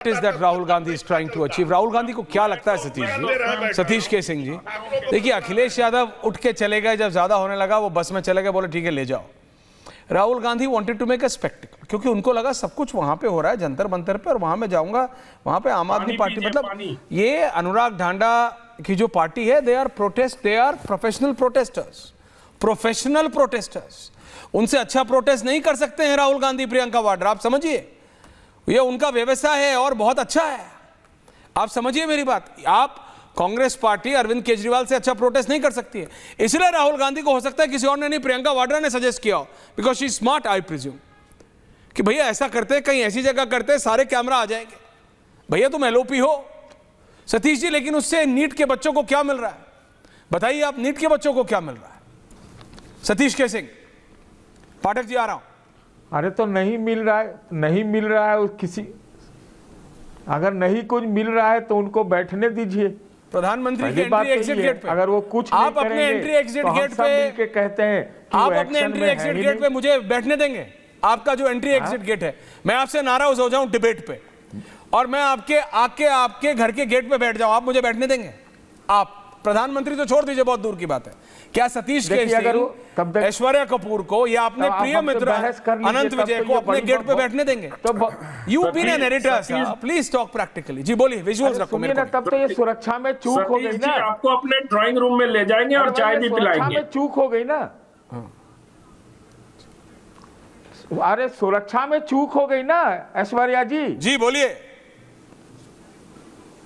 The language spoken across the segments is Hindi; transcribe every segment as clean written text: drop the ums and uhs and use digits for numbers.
Is that Rahul Gandhi is trying to achieve? Rahul Gandhi को क्या लगता है सतीश के सिंह जी? देखिए, अखिलेश यादव उठ के चले गए, जब ज्यादा होने लगा वो बस में चले गए, बोले ठीक है ले जाओ। Rahul Gandhi wanted to make a spectacle, क्योंकि उनको लगा सब कुछ वहां पे हो रहा है जंतर मंतर पे, और वहां मैं जाऊंगा, वहां पे आम आदमी पार्टी, मतलब ये अनुराग ढांडा की जो पार्टी है, दे आर प्रोफेशनल प्रोटेस्टर्स। उनसे अच्छा प्रोटेस्ट नहीं कर सकते हैं राहुल गांधी, प्रियंका वाड्रा, आप समझिए, ये उनका व्यवसाय है और बहुत अच्छा है। आप समझिए मेरी बात, आप कांग्रेस पार्टी अरविंद केजरीवाल से अच्छा प्रोटेस्ट नहीं कर सकती है, इसलिए राहुल गांधी को हो सकता है किसी और ने नहीं, प्रियंका वाड्रा ने सजेस्ट किया, because she smart I presume, कि भैया ऐसा करते, कहीं ऐसी जगह करते सारे कैमरा आ जाएंगे, भैया तुम एलओपी हो सतीश जी, लेकिन उससे नीट के बच्चों को क्या मिल रहा है बताइए आप, नीट के बच्चों को क्या मिल रहा है? सतीश के सिंह, पाठक जी आ रहा हूं। अरे तो नहीं मिल रहा है किसी, अगर नहीं कुछ मिल रहा है तो उनको बैठने दीजिए। प्रधानमंत्री के एंट्री एग्जिट गेट पे, अगर वो कुछ आप अपने एंट्री एग्जिट गेट पे कहते हैं, आप अपने एंट्री एग्जिट गेट पे मुझे बैठने देंगे? आपका जो एंट्री एग्जिट गेट है, मैं आपसे नाराज हो जाऊं डिबेट पे और मैं आपके घर के गेट पे बैठ जाऊं, आप मुझे बैठने देंगे? आप प्रधानमंत्री तो छोड़ दीजिए, बहुत दूर की बात है। क्या सतीश के सिंह ऐश्वर्या कपूर को या अपने प्रिय मित्र अनंत विजय को अपने गेट पे बैठने देंगे? तो you been an editor, please talk practically. जी बोलिए, विजुअल्स रखो मेरे को। तब तो ये सुरक्षा में चूक हो गई ना, आपको अपने ड्राइंग रूम में ले जाएंगे और चाय भी पिलाएंगे। चूक हो गई ना, अरे सुरक्षा में चूक हो गई ना ऐश्वर्या जी। जी बोलिए।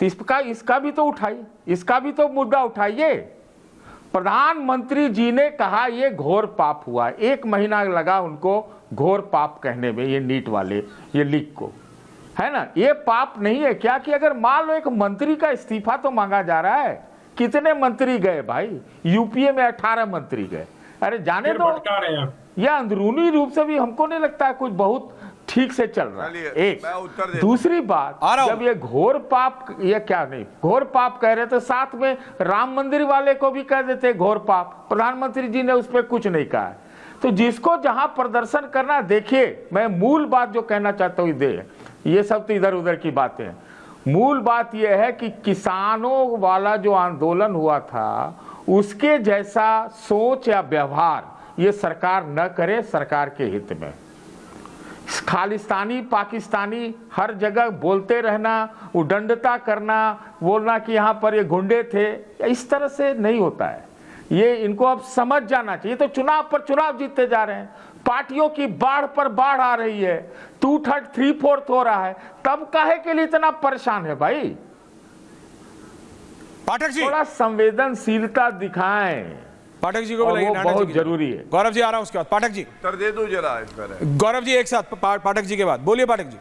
इसका भी तो उठाइए, इसका भी तो मुद्दा उठाइए। प्रधानमंत्री जी ने कहा ये घोर पाप हुआ, 1 महीना लगा उनको घोर पाप कहने में, ये नीट वाले ये लीक को, है ना? ये पाप नहीं है क्या कि अगर मान लो एक मंत्री का इस्तीफा तो मांगा जा रहा है, कितने मंत्री गए भाई? यूपीए में 18 मंत्री गए। अरे जाने दो, यह अंदरूनी रूप से भी हमको नहीं लगता है कुछ बहुत ठीक से चल रहा है। एक दूसरी बात, जब ये घोर पाप, ये क्या नहीं घोर पाप कह रहे थे, साथ में राम मंदिर वाले को भी कह देते घोर पाप, प्रधानमंत्री जी ने उस पर कुछ नहीं कहा। तो जिसको जहां प्रदर्शन करना, देखिए मैं मूल बात जो कहना चाहता हूं, ये सब तो इधर उधर की बातें हैं। मूल बात यह है कि किसानों वाला जो आंदोलन हुआ था, उसके जैसा सोच या व्यवहार ये सरकार न करे, सरकार के हित में। खालिस्तानी पाकिस्तानी हर जगह बोलते रहना, उदंडता करना, बोलना कि यहाँ पर ये गुंडे थे, इस तरह से नहीं होता है। ये इनको अब समझ जाना चाहिए। तो चुनाव पर चुनाव जीतते जा रहे हैं, पार्टियों की बाढ़ पर बाढ़ आ रही है, 2/3 3/4 हो रहा है, तब काहे के लिए इतना परेशान है भाई? पाठक जी थोड़ा संवेदनशीलता दिखाएं, पाठक जी को वो बहुत जरूरी है। गौरव जी आ रहा हूं उसके बाद। पाठक जी उत्तर दे दो जरा इस पर। गौरव जी एक साथ पाठक जी के बाद बोलिए। पाठक जी,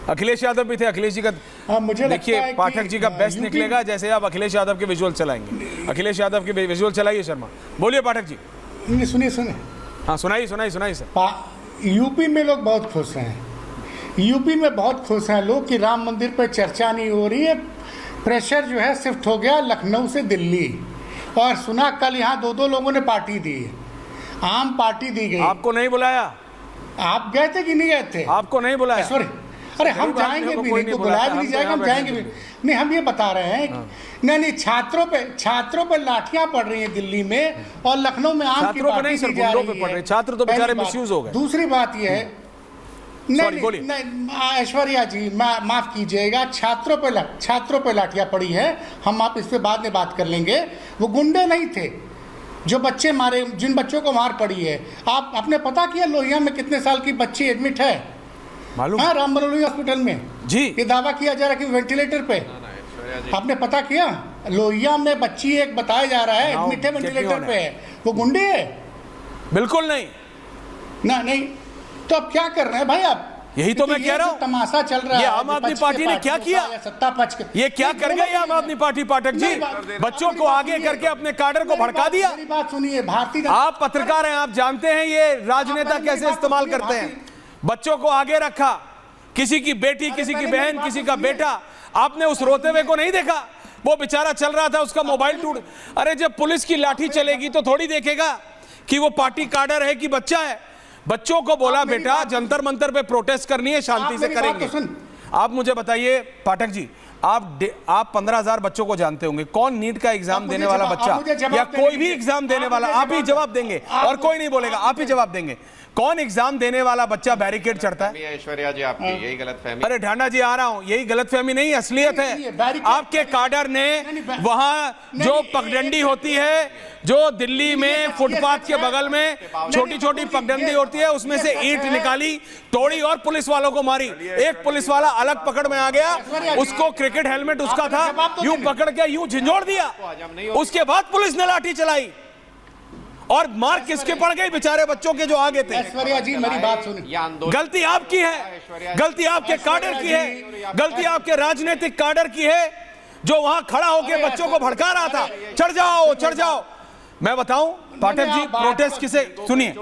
अखिलेश यादव भी थे, अखिलेश जी का मुझे देखिए, पाठक जी का बेस्ट निकलेगा जैसे आप अखिलेश यादव के विजुअल चलाएंगे। अखिलेश यादव के विजुअल चलाइए शर्मा, बोलिए पाठक जी। सुनिए हाँ सुनाइए सर। यूपी में लोग बहुत खुश हैं, यूपी में बहुत खुश हैं लोग कि राम मंदिर पर चर्चा नहीं हो रही है। प्रेशर जो है शिफ्ट हो गया लखनऊ से दिल्ली, और सुना कल यहाँ 2 लोगों ने पार्टी दी, आम पार्टी दी गई। आपको नहीं बुलाया? आप गए थे कि नहीं गए थे? आपको नहीं बुलाया? सॉरी, अरे हम जाएंगे भी नहीं, तो बुलाया भी नहीं जाएगा, हम जाएंगे भी नहीं। हम ये बता रहे हैं नहीं, छात्रों पे लाठियां पड़ रही हैं दिल्ली में, और लखनऊ में आम की पार्टी दी जा रही है। छात्र तो बेचारे मिसयूज हो गए। दूसरी बात यह है, नहीं ऐश्वर्या जी माफ कीजिएगा, छात्रों पे लाठियां पड़ी है, हम आप इस पे बाद में बात कर लेंगे। वो गुंडे नहीं थे जो बच्चे मारे, जिन बच्चों को मार पड़ी है। आप आपने पता किया लोहिया में कितने साल की बच्ची एडमिट है? मालूम? हाँ, राम मनोहर हॉस्पिटल में जी। ये दावा किया जा रहा है कि वेंटिलेटर पे। आपने पता किया? लोहिया में बच्ची एक बताया जा रहा है एडमिट है, वेंटिलेटर पे है। वो गुंडे है? बिल्कुल नहीं ना, नहीं। तो अब क्या कर रहे हैं भाई आप? यही तो मैं कह रहा हूं, तमाशा चल रहा है। ये आम आदमी पार्टी ने क्या किया? सत्ता पक्ष, ये क्या कर गई आम आदमी पार्टी? पाठक जी, बच्चों को आगे करके अपने कैडर को भड़का दिया। मेरी बात सुनिए, भारतीय आप पत्रकार हैं, आप जानते हैं ये राजनेता कैसे इस्तेमाल करते हैं। बच्चों को आगे रखा, किसी की बेटी, किसी की बहन, किसी का बेटा। आपने उस रोते हुए को नहीं देखा? वो बेचारा चल रहा था, उसका मोबाइल टूट। अरे जब पुलिस की लाठी चलेगी तो थोड़ी देखेगा कि वो पार्टी कैडर है कि बच्चा है। बच्चों को बोला आप मेरी बेटा बात तो जंतर मंतर पे प्रोटेस्ट करनी है, शांति आप से मेरी बात करेंगे। तो सुन। आप मुझे बताइए पाठक जी, आप 15,000 बच्चों को जानते होंगे, कौन नीट का एग्जाम देने वाला बच्चा या कोई भी एग्जाम देने वाला, आप ही जवाब देंगे और कोई नहीं बोलेगा, आप ही जवाब देंगे। कौन एग्जाम देने वाला बच्चा बैरिकेड चढ़ता है? ऐश्वर्या जी आपकी यही गलतफहमी। अरे ढांडा जी आ रहा हूं, यही गलतफहमी नहीं असलियत है। आपके काडर ने वहां जो पगडंडी होती है, जो दिल्ली में फुटपाथ के बगल में छोटी छोटी पगडंडी होती है, उसमें से ईंट निकाली, तोड़ी और पुलिस वालों को मारी। एक पुलिस वाला अलग पकड़ में आ गया, उसको क्रिकेट हेलमेट उसका था, यूं पकड़ के यूं झंझोड़ दिया। उसके बाद पुलिस ने लाठी चलाई और मार किसके पड़ गई? बेचारे बच्चों के जो आगे थे। ऐश्वर्या जी मेरी बात सुनिए, गलती आपकी है, गलती आपके काडर की है, गलती आपके राजनीतिक काडर की है जो वहां खड़ा होकर बच्चों को भड़का रहा था। चढ़ जाओ, चढ़ जाओ। मैं बताऊं पाठक जी, प्रोटेस्ट किसे, सुनिए,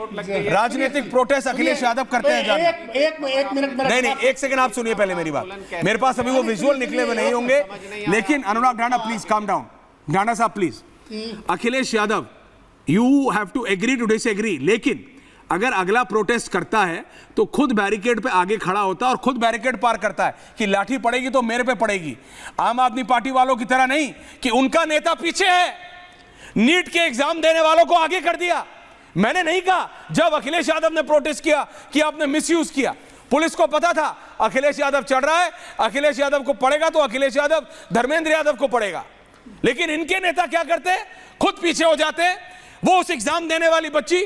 राजनीतिक प्रोटेस्ट अखिलेश यादव करते हैं जानना। एक मिनट नहीं, एक सेकंड आप सुनिए पहले मेरी बात। मेरे पास अभी वो विजुअल निकले हुए नहीं होंगे, लेकिन Anurag Dhanda please calm down, Dhanda साहब please. Akhilesh Yadav, you have to agree to disagree, लेकिन अगर अगला प्रोटेस्ट करता है तो खुद बैरिकेड पे आगे खड़ा होता है और खुद बैरिकेड पार करता है कि लाठी पड़ेगी तो मेरे पे पड़ेगी। आम आदमी पार्टी वालों की तरह नहीं कि उनका नेता पीछे है, नीट के एग्जाम देने वालों को आगे कर दिया। मैंने नहीं कहा जब अखिलेश यादव ने प्रोटेस्ट किया कि आपने मिसयूज किया, पुलिस को पता था अखिलेश यादव चढ़ रहा है, अखिलेश यादव को पड़ेगा तो अखिलेश यादव धर्मेंद्र यादव को पड़ेगा। लेकिन इनके नेता क्या करते हैं? खुद पीछे हो जाते हैं। वो उस एग्जाम देने वाली बच्ची,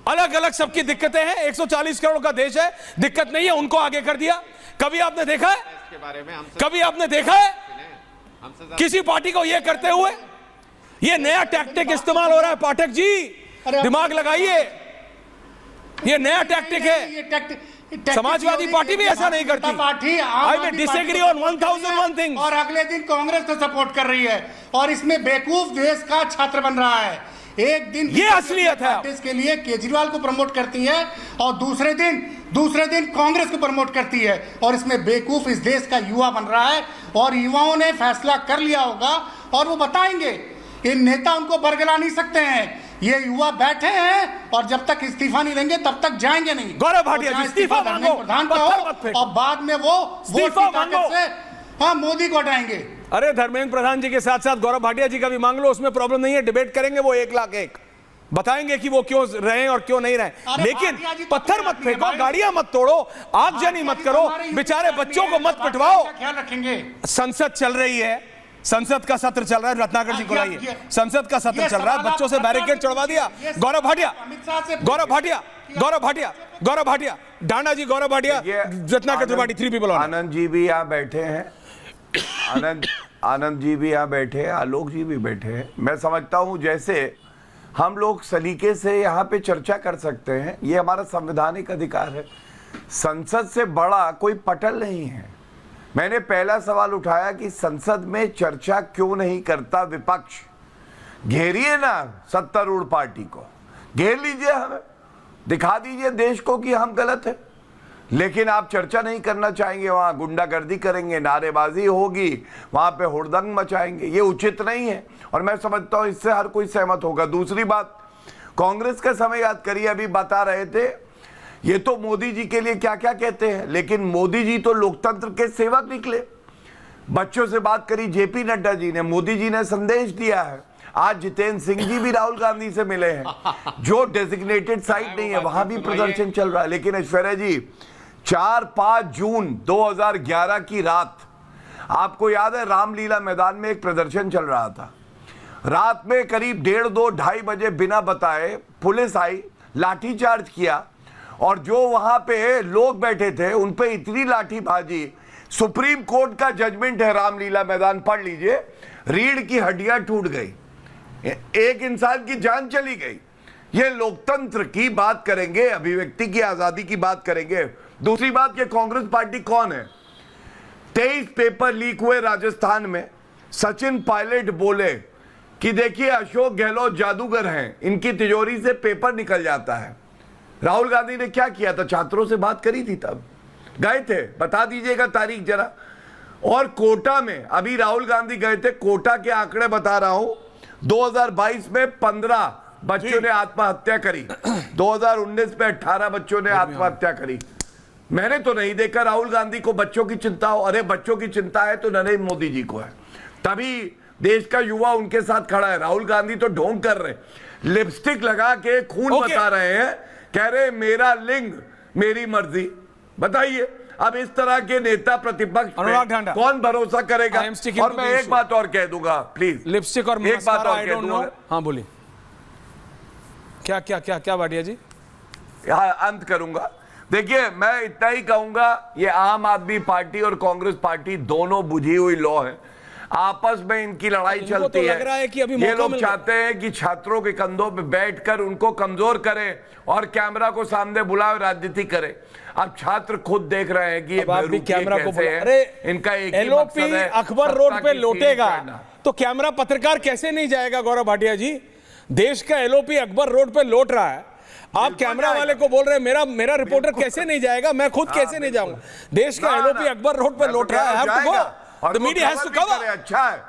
अलग अलग सबकी दिक्कतें हैं, 140 करोड़ का देश है, दिक्कत नहीं है, उनको आगे कर दिया। कभी आपने देखा है? इसके बारे में कभी आपने देखा है किसी पार्टी को यह करते हुए? ये नया टैक्टिक इस्तेमाल हो रहा है पाठक जी, दिमाग लगाइए, ये नया टैक्टिक है। समाजवादी पार्टी भी ऐसा नहीं करती। I will disagree on 1001 things. और अगले दिन कांग्रेस तो सपोर्ट कर रही है और इसमें बेवकूफ देश का छात्र बन रहा है। एक दिन ये असलियत है। इसके लिए केजरीवाल को प्रमोट करती है और दूसरे दिन कांग्रेस को प्रमोट करती है, और इसमें बेवकूफ इस देश का युवा बन रहा है। और युवाओं ने फैसला कर लिया होगा और वो बताएंगे, ये नेता उनको बरगला नहीं सकते हैं। ये युवा बैठे हैं और जब तक इस्तीफा नहीं देंगे तब तक जाएंगे नहीं। गौरव भाटिया जी, इस्तीफा मांगो, प्रधान का पत्थर मत हो फेंको। और बाद में वो इस्तीफा मांगो। हाँ, मोदी को हटाएंगे। अरे धर्मेंद्र प्रधान जी के साथ साथ गौरव भाटिया जी का भी मांग लो, उसमें प्रॉब्लम नहीं है, डिबेट करेंगे, वो 1,00,000 बताएंगे कि वो क्यों रहे और क्यों नहीं रहे। लेकिन पत्थर मत फेंको, गाड़ियां मत तोड़ो, आगजनी मत करो, बेचारे बच्चों को मत पिटवाओ। ख्याल रखेंगे। संसद चल रही है, संसद का सत्र चल रहा है, रत्नाकर जी को लाइए, संसद का सत्र चल रहा है, बच्चों से बैरिकेड चढ़वा दिया। गौरव भाटिया, ढांडा जी, गौरव भाटिया, रत्नाकर त्रिपाठी, 3 पीपल। आनंद जी भी यहाँ बैठे हैं, आनंद जी भी यहाँ बैठे हैं, आलोक जी भी बैठे हैं। मैं समझता हूँ जैसे हम लोग सलीके से यहाँ पे चर्चा कर सकते हैं, ये हमारा संवैधानिक अधिकार है। संसद से बड़ा कोई पटल नहीं है। मैंने पहला सवाल उठाया कि संसद में चर्चा क्यों नहीं करता विपक्ष? घेरिए ना सत्तारूढ़ पार्टी को, घेर लीजिए, हमें दिखा दीजिए देश को कि हम गलत है। लेकिन आप चर्चा नहीं करना चाहेंगे, वहां गुंडागर्दी करेंगे, नारेबाजी होगी, वहां पे हुड़दंग मचाएंगे, ये उचित नहीं है। और मैं समझता हूं इससे हर कोई सहमत होगा। दूसरी बात, कांग्रेस का समय याद करिए, अभी बता रहे थे ये तो मोदी जी के लिए क्या क्या कहते हैं, लेकिन मोदी जी तो लोकतंत्र के सेवक निकले। बच्चों से बात करी जेपी नड्डा जी ने, मोदी जी ने संदेश दिया है। आज जितेंद्र सिंह जी भी राहुल गांधी से मिले हैं, जो डेजिग्नेटेड साइट नहीं है वहां भी प्रदर्शन चल रहा है। लेकिन ऐश्वर्या जी, 4-5 जून 2011 की रात, आपको याद है रामलीला मैदान में एक प्रदर्शन चल रहा था। रात में करीब 1:30-2:30 बजे बिना बताए पुलिस आई, लाठीचार्ज किया, और जो वहां पे लोग बैठे थे उन पे इतनी लाठीबाजी। सुप्रीम कोर्ट का जजमेंट है, रामलीला मैदान पढ़ लीजिए, रीढ़ की हड्डियां टूट गई, एक इंसान की जान चली गई। ये लोकतंत्र की बात करेंगे, अभिव्यक्ति की आजादी की बात करेंगे। दूसरी बात, ये कांग्रेस पार्टी कौन है? 23 पेपर लीक हुए राजस्थान में। सचिन पायलट बोले कि देखिए अशोक गहलोत जादूगर हैं, इनकी तिजोरी से पेपर निकल जाता है। राहुल गांधी ने क्या किया था? छात्रों से बात करी थी, तब गए थे, बता दीजिएगा तारीख जरा। और कोटा में अभी राहुल गांधी गए थे, कोटा के आंकड़े बता रहा हूं, 2022 में 15 बच्चों ने आत्महत्या करी। 2019 में 18 बच्चों ने आत्महत्या करी। मैंने तो नहीं देखा राहुल गांधी को बच्चों की चिंता हो। अरे बच्चों की चिंता है तो नरेंद्र मोदी जी को है, तभी देश का युवा उनके साथ खड़ा है। राहुल गांधी तो ढोंग कर रहे, लिपस्टिक लगा के खून बता रहे हैं, कह रहे मेरा लिंग मेरी मर्जी। बताइए अब इस तरह के नेता प्रतिपक्ष पे कौन भरोसा करेगा। और मैं एक बात और कह दूंगा प्लीज, लिपस्टिक और एक बात और कह दूंगा। हाँ बोलिए, क्या क्या क्या क्या भाटिया जी? हाँ अंत करूंगा। देखिए मैं इतना ही कहूंगा, ये आम आदमी पार्टी और कांग्रेस पार्टी दोनों बुझी हुई लौ है, आपस में इनकी लड़ाई चलती तो लग रहा है कि अभी ये मौका लोग मिल चाहते हैं कि छात्रों के कंधों पे बैठकर उनको कमजोर करें और कैमरा को सामने बुलाए राजनीति करें। अब छात्र खुद देख रहे हैं कि ये अब आप भी बेवकूफी कैमरा को कैसे बुला, है। अरे इनका एक ही एलओपी मकसद है, अकबर सत्ता रोड पे की लौटेगा सीढ़ी चढ़ना। तो कैमरा पत्रकार कैसे नहीं जाएगा? गौरव भाटिया जी, देश का एलओपी अकबर रोड पे लौट रहा है, आप कैमरा वाले को बोल रहे हैं मेरा रिपोर्टर कैसे नहीं जाएगा? मैं खुद कैसे नहीं जाऊंगा? देश का एलओपी अकबर रोड पे लौट रहा है, the media has to cover. अच्छा है,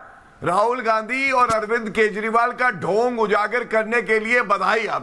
राहुल गांधी और अरविंद केजरीवाल का ढोंग उजागर करने के लिए बधाई। आप